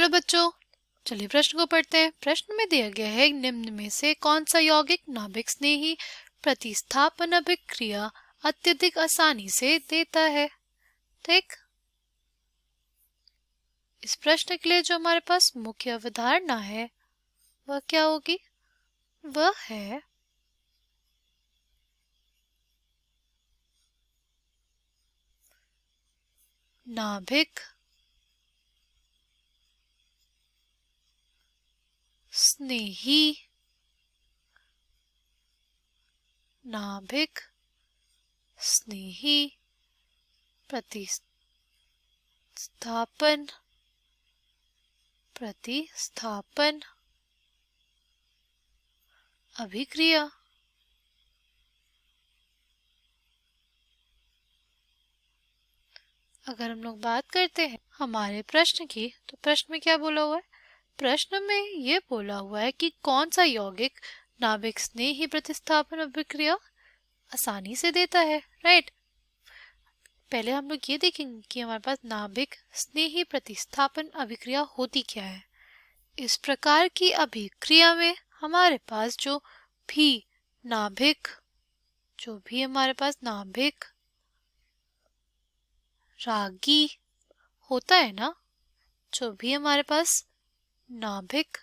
Hello बच्चों, चलिए प्रश्न को पढ़ते हैं। प्रश्न में दिया गया है निम्न में से कौन सा यौगिक नाभिक स्नेही प्रतिस्थापन अभिक्रिया अत्यधिक आसानी से देता है। ठीक, इस प्रश्न के लिए जो हमारे पास मुख्य अवधारणा है वह क्या होगी? वह है नाभिक स्नेही नाभिक स्नेही प्रतिस्थापन अभिक्रिया। अगर हम लोग बात करते हैं हमारे प्रश्न की, तो प्रश्न में क्या बोला हुआ है? प्रश्न में ये बोला हुआ है कि कौन सा यौगिक नाभिक स्नेही प्रतिस्थापन अभिक्रिया आसानी से देता है। राइट, पहले हम लोग ये देखेंगे कि हमारे पास नाभिक स्नेही प्रतिस्थापन अभिक्रिया होती क्या है। इस प्रकार की अभिक्रिया में हमारे पास जो भी हमारे पास नाभिक रागी होता है ना, जो भी हमारे पास नाभिक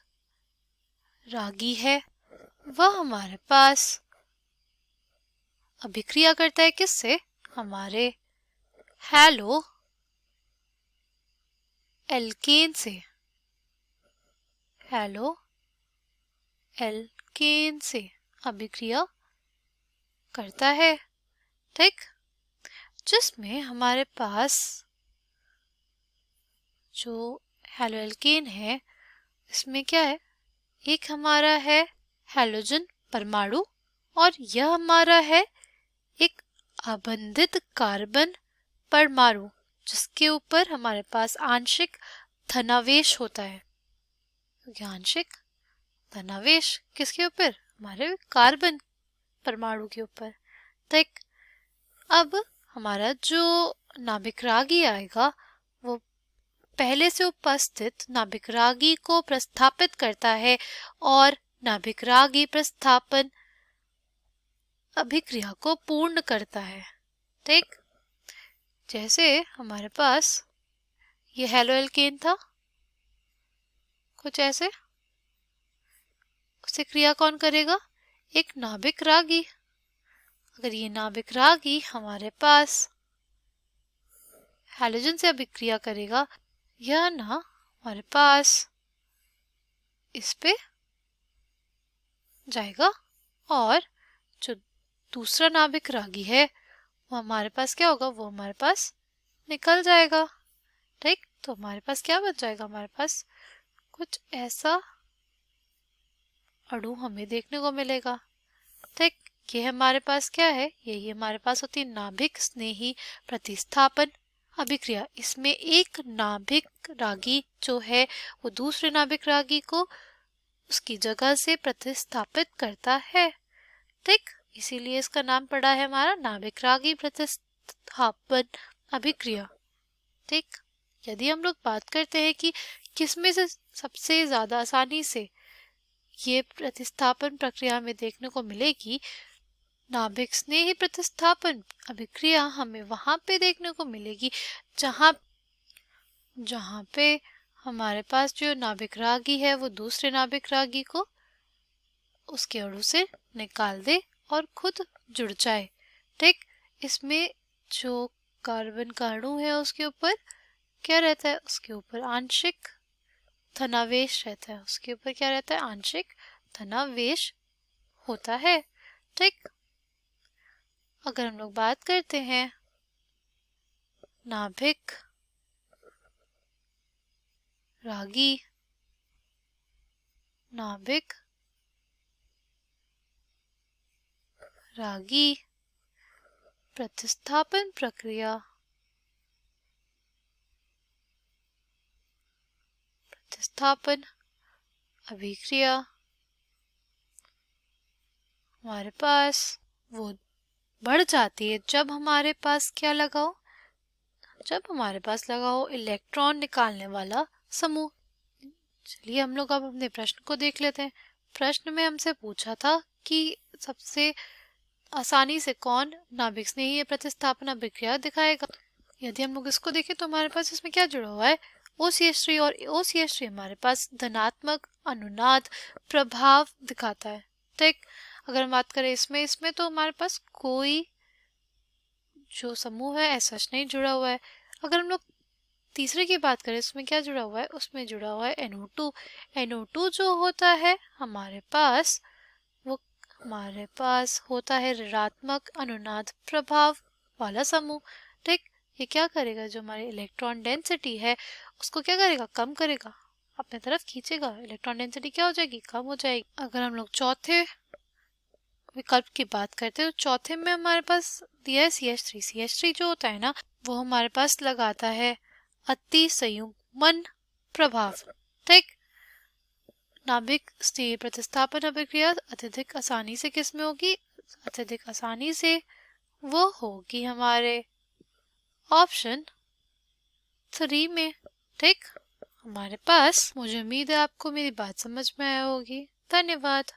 रागी है वह हमारे पास अभिक्रिया करता है किससे? हमारे हैलो एल्केन से। हैलो एल्केन से अभिक्रिया करता है। ठीक, जिसमें हमारे पास जो हैलो एल्केन है इसमें क्या है? एक हमारा है हैलोजन परमाणु और यह हमारा है एक अबंधित कार्बन परमाणु जिसके ऊपर हमारे पास आंशिक धनावेश होता है। आंशिक धनावेश किसके ऊपर? हमारे कार्बन परमाणु के ऊपर। ठीक, अब हमारा जो नाभिक रागी आएगा वो पहले से उपस्थित नाभिक रागी को प्रस्थापित करता है और नाभिक रागी प्रस्थापन अभिक्रिया को पूर्ण करता है। ठीक, जैसे हमारे पास ये हैलो एल्केन था, कुछ ऐसे, उसे क्रिया कौन करेगा? एक नाभिक रागी। अगर ये नाभिक रागी हमारे पास हैलोजन से अभिक्रिया करेगा, यह ना हमारे पास इस पे जाएगा और जो दूसरा नाभिक रागी है वो हमारे पास क्या होगा? वो हमारे पास निकल जाएगा। ठीक, तो हमारे पास क्या बच जाएगा? हमारे पास कुछ ऐसा अणु हमें देखने को मिलेगा। ठीक, ये हमारे पास क्या है? यही हमारे पास होती है नाभिक स्नेही प्रतिस्थापन अभिक्रिया। इसमें एक नाभिक रागी जो है वो दूसरे नाभिक रागी को उसकी जगह से प्रतिस्थापित करता है। ठीक, इसीलिए इसका नाम पड़ा है हमारा नाभिक रागी प्रतिस्थापन अभिक्रिया। ठीक, यदि हम लोग बात करते हैं कि किसमें से सबसे ज्यादा आसानी से ये प्रतिस्थापन प्रक्रिया में देखने को मिलेगी, नाभिक स्नेही प्रतिस्थापन अभिक्रिया हमें वहां पे देखने को मिलेगी जहां पे हमारे पास जो नाभिक रागी है वो दूसरे नाभिक रागी को उसके अणु से निकाल दे और खुद जुड़ जाए। ठीक, इसमें जो कार्बन का अणु है उसके ऊपर क्या रहता है? उसके ऊपर आंशिक धनावेश रहता है। उसके ऊपर क्या रहता है? आंशिक धनावेश होता है। ठीक, अगर हम लोग बात करते हैं नाभिक रागी नाभिक रागी प्रतिस्थापन प्रक्रिया प्रतिस्थापन अभिक्रिया हमारे पास वो बढ़ जाती है जब हमारे पास क्या लगा हो? जब हमारे पास लगा हो इलेक्ट्रॉन निकालने वाला समूह। चलिए हम लोग अब अपने प्रश्न को देख लेते हैं। प्रश्न में हमसे पूछा था कि सबसे आसानी से कौन नाभिक स्नेही प्रतिस्थापन अभिक्रिया दिखाएगा। यदि हम लोग इसको देखें तो हमारे पास इसमें क्या जुड़ा हुआ है, OCH3, और OCH3 हमारे पास धनात्मक अनुनाद प्रभाव दिखाता है। ठीक, अगर हम बात करें इसमें तो हमारे पास कोई जो समूह है ऐसा नहीं जुड़ा हुआ है। अगर हम लोग तीसरे की बात करें उसमें क्या जुड़ा हुआ है, उसमें जुड़ा हुआ है NO2। NO2 जो होता है हमारे पास, वो हमारे पास होता है ऋणात्मक अनुनाद प्रभाव वाला समूह। ठीक, ये क्या करेगा, जो हमारी इलेक्ट्रॉन डेंसिटी है उसको क्या करेगा, कम करेगा, अपने तरफ खींचेगा। इलेक्ट्रॉन डेंसिटी क्या हो जाएगी, कम हो जाएगी। अगर हम लोग चौथे विकल्प की बात करते हैं तो चौथे में हमारे पास दिया है CH3। CH3 जो होता है ना, वो हमारे पास लगाता है अति संयुग्मन प्रभाव। ठीक, नाभिक स्नेही प्रतिस्थापन अभिक्रिया अत्यधिक आसानी से किस में होगी, अत्यधिक आसानी से वो होगी हमारे ऑप्शन 3 में। ठीक, हमारे पास, मुझे उम्मीद है आपको मेरी बात समझ में आया होगी। धन्यवाद।